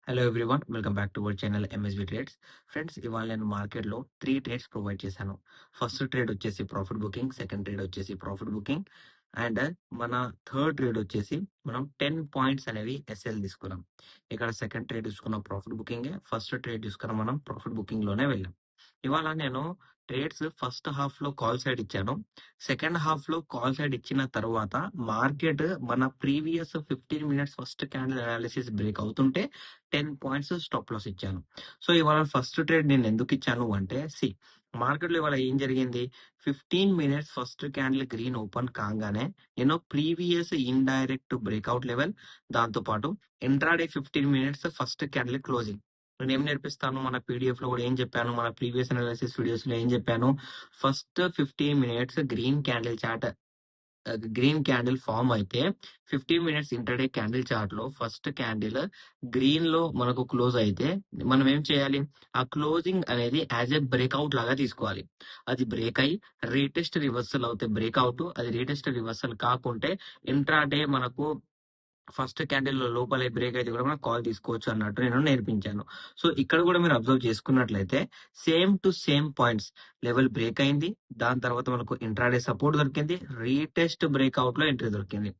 Hello everyone. Welcome back to our channel MSB trades. Friends, ఇవాళ నేను మార్కెట్‌లో 3 trades provide చేశాను. ఫస్ట్ ట్రేడ్ వచ్చేసి ప్రాఫిట్ బుకింగ్, సెకండ్ ట్రేడ్ వచ్చేసి ప్రాఫిట్ బుకింగ్ అండ్ మన థర్డ్ ట్రేడ్ వచ్చేసి మనం 10 పాయింట్స్ అనేవి ఎస్ఎల్ తీసుకున్నాం. ఇక్కడ సెకండ్ ట్రేడ్ తీసుకున్న ప్రాఫిట్ బుకింగే, ఫస్ట్ ట్రేడ్ తీసుకున్న మనం ప్రాఫిట్ బుకింగ్‌లోనే వెళ్ళాం. ఇవాళ నేను ట్రేడ్స్ ఫస్ట్ హాఫ్‌లో కాల్ సైడ్ ఇచ్చాను. సెకండ్ హాఫ్‌లో కాల్ సైడ్ ఇచ్చిన తర్వాత మార్కెట్ మన previous 15 minutes first candle analysis break అవుతుంటే 10 పాయింట్స్ స్టాప్ లాస్ ఇచ్చాను. సో ఇవాళ ఫస్ట్ ట్రేడ్ నేను ఎందుకు ఇచ్చాను అంటే మార్కెట్లో ఇవాళ ఏం జరిగింది, 15 minutes first candle green open కాగానే నేను ప్రీవియస్ ఇండైరెక్ట్ బ్రేక్అవుట్ లెవెల్, దాంతో పాటు intraday 15 minutes first candle closing నేను ఏం నేర్పిస్తాను, మన పీడిఎఫ్ లో కూడా ఏం చెప్పాను, మన ప్రీవియస్ అనాలిసిస్ వీడియోస్ లో ఏం చెప్పాను. First 15 minutes green candle form అయితే 15 మినిట్స్ ఇంటర్డే క్యాండిల్ చార్ట్ లో ఫస్ట్ క్యాండిల్ గ్రీన్ లో మనకు క్లోజ్ అయితే మనం ఏం చేయాలి, ఆ క్లోజింగ్ అనేది యాజ్ ఏ బ్రేక్అవుట్ లాగా తీసుకోవాలి. అది బ్రేక్ అయ్యి రీటెస్ట్ రివర్సల్ అవుతే బ్రేక్అవుట్, అది రీటెస్ట్ రివర్సల్ కాకుంటే ఇంట్రాడే మనకు ఫస్ట్ క్యాండిల్ లోపల బ్రేక్ అయితే కూడా మనం కాల్ తీసుకోవచ్చు అన్నట్టు నేను నేర్పించాను. సో ఇక్కడ కూడా మీరు అబ్జర్వ్ చేసుకున్నట్లయితే same to same points, level break అయింది, దాని తర్వాత మనకు ఇంట్రాడే సపోర్ట్ దొరికింది, రీటెస్ట్ బ్రేక్అవుట్ లో ఎంట్రీ దొరికింది.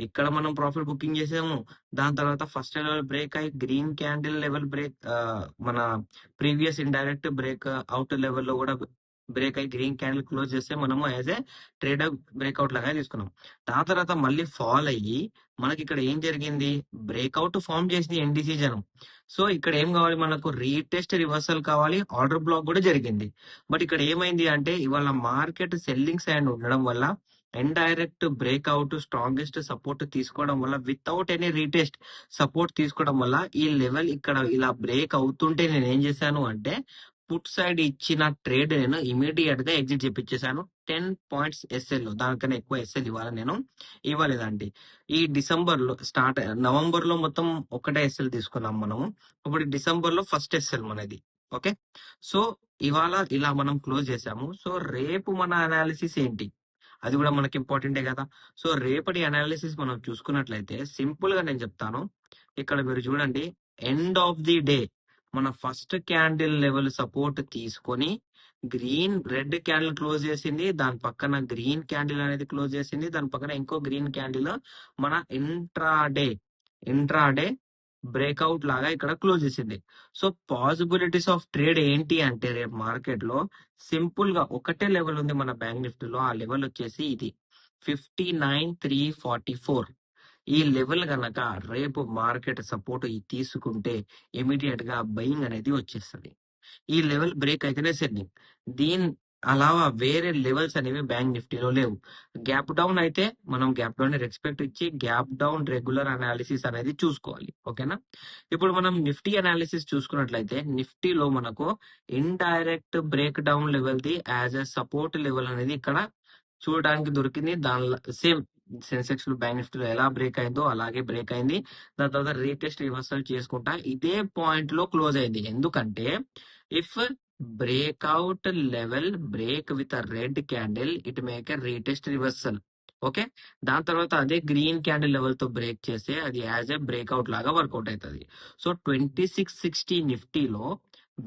ఇక్కడ మనం ప్రాఫిట్ బుకింగ్ చేసాము, దాని తర్వాత ఫస్ట్ లెవెల్ బ్రేక్ అయ్యి గ్రీన్ క్యాండిల్ లెవెల్ బ్రేక్, మన previous indirect break out level లో కూడా బ్రేక్ అయ్యి గ్రీన్ క్యాండిల్ క్లోజ్ చేస్తే మనము యాజ్ ఏ ట్రేడర్ బ్రేక్అవుట్ లాగా తీసుకున్నాం. దాని తర్వాత మళ్ళీ ఫాల్ అయ్యి మనకి ఇక్కడ ఏం జరిగింది, బ్రేక్అవుట్ ఫామ్ చేసింది ఎండ్ డిసిజన్. సో ఇక్కడ ఏం కావాలి, మనకు రీటెస్ట్ రివర్సల్ కావాలి, ఆర్డర్ బ్లాక్ కూడా జరిగింది. బట్ ఇక్కడ ఏమైంది అంటే ఇవాళ మార్కెట్ సెల్లింగ్ సైడ్ ఉండడం వల్ల ఇండైరెక్ట్ బ్రేక్అవుట్ స్ట్రాంగెస్ట్ సపోర్ట్ తీసుకోవడం వల్ల వితౌట్ ఎనీ రీటెస్ట్ సపోర్ట్ తీసుకోవడం వల్ల ఈ లెవెల్ ఇక్కడ ఇలా బ్రేక్ అవుతుంటే నేను ఏం చేశాను అంటే పుట్ సైడ్ ఇచ్చిన ట్రేడ్ నేను ఇమీడియట్ గా ఎగ్జిట్ చేపించేశాను. 10 పాయింట్స్ ఎస్ఎల్, దానికన్నా ఎక్కువ ఎస్ఎల్ ఇవ్వాలి నేను ఇవ్వలేదండి. ఈ డిసెంబర్ లో నవంబర్ లో మొత్తం ఒకటే ఎస్ఎల్ తీసుకున్నాం మనము. ఇప్పుడు డిసెంబర్ లో ఫస్ట్ ఎస్ఎల్ మనది. ఓకే, సో ఇవాళ ఇలా మనం క్లోజ్ చేసాము. సో రేపు మన అనాలిసిస్ ఏంటి, అది కూడా మనకి ఇంపార్టెంటే కదా. సో రేపటి అనాలిసిస్ మనం చూసుకున్నట్లయితే సింపుల్ గా నేను చెప్తాను. ఇక్కడ మీరు చూడండి, ఎండ్ ఆఫ్ ది డే మన ఫస్ట్ క్యాండిల్ లెవెల్ సపోర్ట్ తీసుకొని రెడ్ క్యాండిల్ క్లోజ్ చేసింది, దాని పక్కన గ్రీన్ క్యాండిల్ అనేది క్లోజ్ చేసింది, దాని పక్కన ఇంకో గ్రీన్ క్యాండిల్ మన ఇంట్రాడే బ్రేక్అవుట్ లాగా ఇక్కడ క్లోజ్ చేసింది. సో పాసిబిలిటీస్ ఆఫ్ ట్రేడ్ ఏంటి అంటే రేపు మార్కెట్ లో సింపుల్ గా ఒకటే లెవెల్ ఉంది మన బ్యాంక్ నిఫ్టీలో, ఆ లెవెల్ వచ్చేసి ఇది 59,344. ఈ లెవెల్ గనక రేపు మార్కెట్ సపోర్ట్ తీసుకుంటే ఇమీడియట్ గా బయింగ్ అనేది వచ్చేస్తుంది. ఈ లెవెల్ బ్రేక్ అయితేనే సెల్లింగ్. దీని అలావా వేరే లెవెల్స్ అనేవి బ్యాంక్ నిఫ్టీలో లేవు. గ్యాప్ డౌన్ అయితే మనం గ్యాప్ డౌన్ రెస్పెక్ట్ ఇచ్చి గ్యాప్ డౌన్ రెగ్యులర్ అనాలిసిస్ అనేది చూసుకోవాలి. ఓకేనా, ఇప్పుడు మనం నిఫ్టీ అనాలిసిస్ చూసుకున్నట్లయితే నిఫ్టీలో మనకు indirect break down level the as a support level అనేది ఇక్కడ చూడడానికి దొరికింది. దానిలో సేమ్ సెన్సెక్స్ బ్యాంక్ నిఫ్టీలో ఎలా బ్రేక్ అయిందో అలాగే బ్రేక్ అయింది. దాని తర్వాత రీటెస్ట్ రివర్సల్ చేసుకుంటా ఇదే పాయింట్ లో క్లోజ్ అయింది. ఎందుకంటే if breakout level break with a red candle it make a retest reversal. Okay, దాని తర్వాత అదే గ్రీన్ క్యాండిల్ లెవెల్ తో బ్రేక్ చేస్తే అది యాజ్ ఏ బ్రేక్అవుట్ లాగా వర్కౌట్ అవుతుంది. సో 2660 నిఫ్టీలో,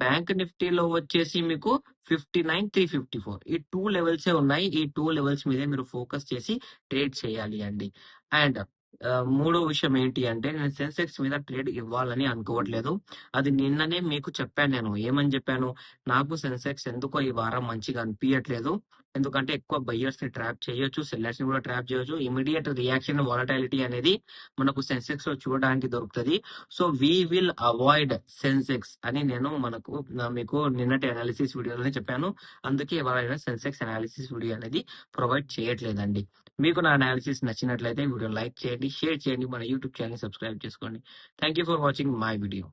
బ్యాంక్ నిఫ్టీలో వచ్చేసి మీకు 59,354, ఈ 2 లెవెల్సే ఉన్నాయి. ఈ 2 లెవెల్స్ మీదే మీరు ఫోకస్ చేసి ట్రేడ్ చేయాలి అండి. అండ్ మూడో విషయం ఏంటి అంటే నేను సెన్సెక్స్ మీద ట్రేడ్ ఇవ్వాలని అనుకోవట్లేదు. అది నిన్ననే మీకు చెప్పాను. నేను ఏమని చెప్పాను, నాకు సెన్సెక్స్ ఎందుకో ఈ వారం మంచిగా అనిపించట్లేదు. ఎందుకంటే ఎక్కువ బయ్యర్స్ ని ట్రాప్ చేయొచ్చు, సెల్లర్స్ ని కూడా ట్రాప్ చేయొచ్చు. ఇమీడియట్ రియాక్షన్ వాలటాలిటీ అనేది మనకు సెన్సెక్స్ లో చూడడానికి దొరుకుతుంది. So we will avoid Sensex అని నేను మీకు నిన్నటి అనాలిసిస్ వీడియోలోనే చెప్పాను. అందుకే ఎవరైనా సెన్సెక్స్ అనాలిసిస్ వీడియో అనేది ప్రొవైడ్ చేయట్లేదండి. మీకు నా అనాలిసిస్ నచ్చినట్లయితే వీడియో లైక్ చేయండి, షేర్ చేయండి, మన యూట్యూబ్ ఛానల్ సబ్స్క్రైబ్ చేసుకోండి. Thank you for watching my video.